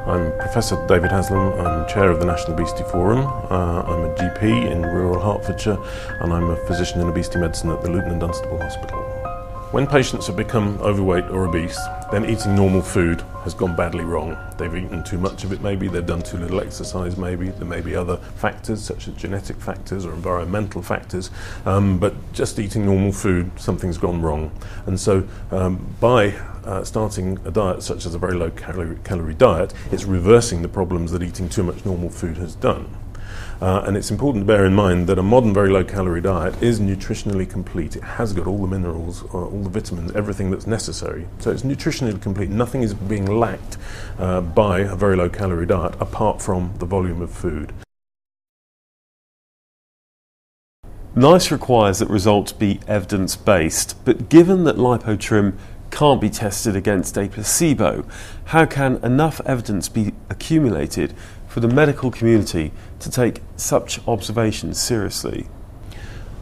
I'm Professor David Haslam. I'm Chair of the National Obesity Forum. I'm a GP in rural Hertfordshire, and I'm a physician in obesity medicine at the Luton and Dunstable Hospital. When patients have become overweight or obese, then eating normal food has gone badly wrong. They've eaten too much of it maybe, they've done too little exercise maybe, there may be other factors such as genetic factors or environmental factors, but just eating normal food, something's gone wrong. And so by starting a diet such as a very low calorie diet, it's reversing the problems that eating too much normal food has done. And it's important to bear in mind that a modern very low calorie diet is nutritionally complete. It has got all the minerals, all the vitamins, everything that's necessary. So it's nutritionally complete. Nothing is being lacked by a very low calorie diet apart from the volume of food. NICE requires that results be evidence-based, but given that LipoTrim can't be tested against a placebo, how can enough evidence be accumulated for the medical community to take such observations seriously?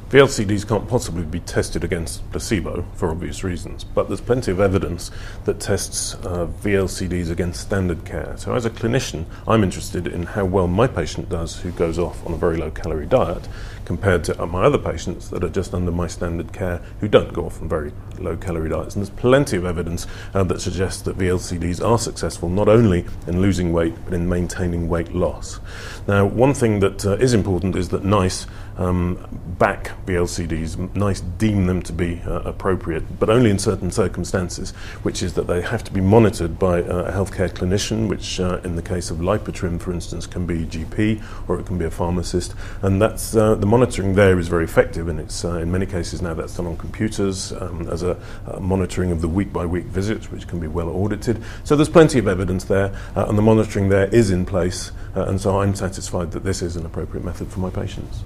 VLCDs can't possibly be tested against placebo for obvious reasons, but there's plenty of evidence that tests VLCDs against standard care. So as a clinician, I'm interested in how well my patient does who goes off on a very low calorie diet compared to my other patients that are just under my standard care who don't go off on very low calorie diets. And there's plenty of evidence that suggests that VLCDs are successful not only in losing weight but in maintaining weight loss. Now, one thing that is important is that NICE back VLCDs. NICE deem them to be appropriate, but only in certain circumstances, which is that they have to be monitored by a healthcare clinician, which in the case of LipoTrim, for instance, can be GP or it can be a pharmacist, and that's the monitoring there is very effective, and it's in many cases now that's done on computers as a monitoring of the week-by-week visits, which can be well audited. So there's plenty of evidence there, and the monitoring there is in place, and so I'm satisfied that this is an appropriate method for my patients.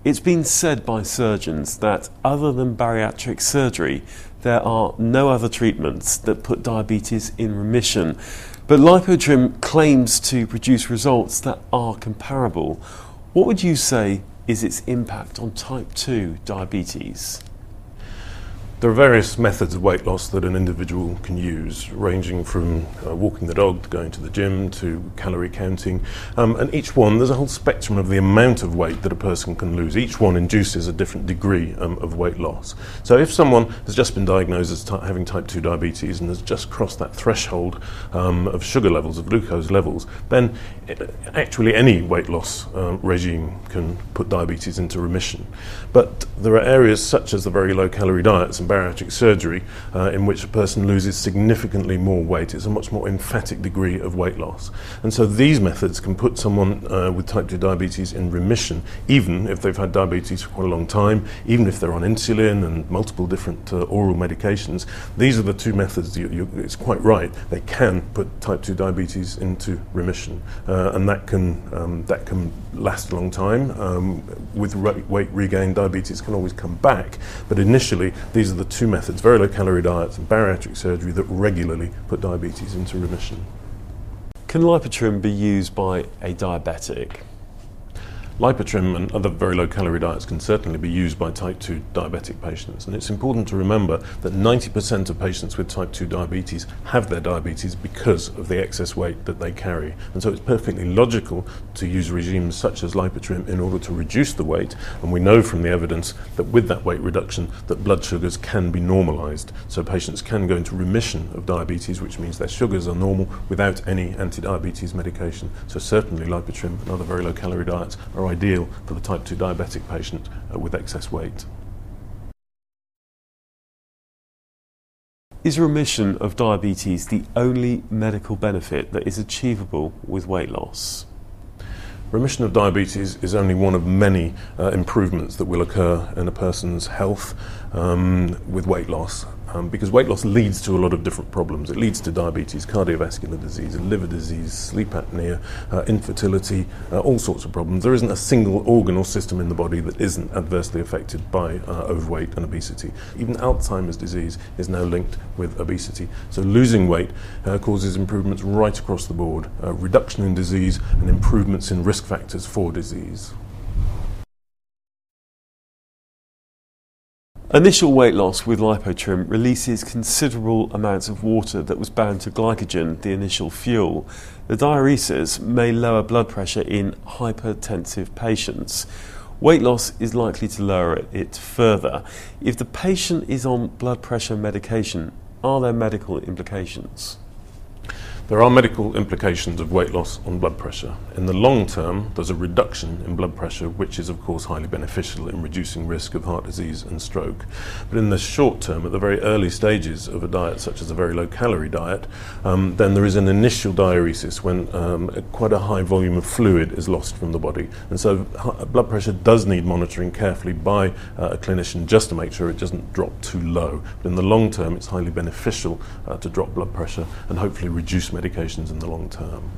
It's been said by surgeons that other than bariatric surgery, there are no other treatments that put diabetes in remission. But LipoTrim claims to produce results that are comparable. What would you say is its impact on type 2 diabetes? There are various methods of weight loss that an individual can use, ranging from walking the dog to going to the gym to calorie counting, and each one, there's a whole spectrum of the amount of weight that a person can lose. Each one induces a different degree of weight loss. So if someone has just been diagnosed as having type 2 diabetes and has just crossed that threshold of sugar levels, of glucose levels, then actually any weight loss regime can put diabetes into remission. But there are areas such as the very low calorie diets and bariatric surgery in which a person loses significantly more weight. It's a much more emphatic degree of weight loss. And so these methods can put someone with type 2 diabetes in remission, even if they've had diabetes for quite a long time, even if they're on insulin and multiple different oral medications. These are the two methods, it's quite right, they can put type 2 diabetes into remission. And that can last a long time. With weight regain, diabetes can always come back, but initially these are the two methods, very low calorie diets and bariatric surgery, that regularly put diabetes into remission. Can LipoTrim be used by a diabetic? LipoTrim and other very low calorie diets can certainly be used by type 2 diabetic patients, and it's important to remember that 90% of patients with type 2 diabetes have their diabetes because of the excess weight that they carry, and so it's perfectly logical to use regimes such as LipoTrim in order to reduce the weight. And we know from the evidence that with that weight reduction that blood sugars can be normalized, so patients can go into remission of diabetes, which means their sugars are normal without any anti-diabetes medication. So certainly LipoTrim and other very low calorie diets are ideal for the type 2 diabetic patient with excess weight. Is remission of diabetes the only medical benefit that is achievable with weight loss? Remission of diabetes is only one of many improvements that will occur in a person's health with weight loss. Because weight loss leads to a lot of different problems. It leads to diabetes, cardiovascular disease, liver disease, sleep apnea, infertility, all sorts of problems. There isn't a single organ or system in the body that isn't adversely affected by overweight and obesity. Even Alzheimer's disease is now linked with obesity. So losing weight causes improvements right across the board, reduction in disease and improvements in risk factors for disease. Initial weight loss with LipoTrim releases considerable amounts of water that was bound to glycogen, the initial fuel. The diuresis may lower blood pressure in hypertensive patients. Weight loss is likely to lower it further. If the patient is on blood pressure medication, are there medical implications? There are medical implications of weight loss on blood pressure. In the long term, there's a reduction in blood pressure, which is of course highly beneficial in reducing risk of heart disease and stroke. But in the short term, at the very early stages of a diet, such as a very low calorie diet, then there is an initial diuresis when quite a high volume of fluid is lost from the body. And so blood pressure does need monitoring carefully by a clinician just to make sure it doesn't drop too low. But in the long term, it's highly beneficial to drop blood pressure and hopefully reduce medications in the long term.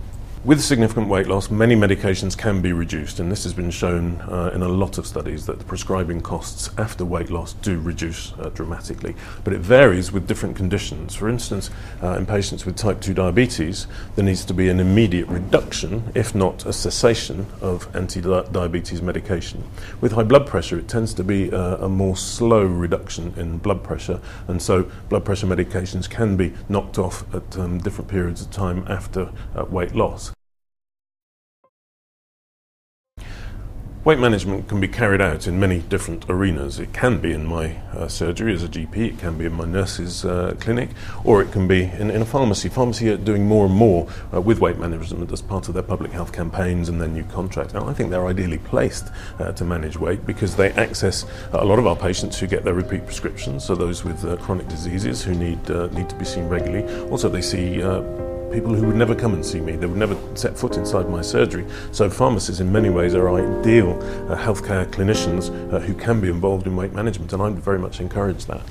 With significant weight loss, many medications can be reduced, and this has been shown in a lot of studies that the prescribing costs after weight loss do reduce dramatically. But it varies with different conditions. For instance, in patients with type 2 diabetes, there needs to be an immediate reduction, if not a cessation, of anti-diabetes medication. With high blood pressure, it tends to be a more slow reduction in blood pressure, and so blood pressure medications can be knocked off at different periods of time after weight loss. Weight management can be carried out in many different arenas. It can be in my surgery as a GP, it can be in my nurse's clinic, or it can be in a pharmacy. Pharmacy are doing more and more with weight management as part of their public health campaigns and their new contracts. Now, I think they're ideally placed to manage weight because they access a lot of our patients who get their repeat prescriptions, so those with chronic diseases who need to be seen regularly. Also, they see people who would never come and see me, they would never set foot inside my surgery. So pharmacists in many ways are ideal healthcare clinicians who can be involved in weight management, and I very much encourage that.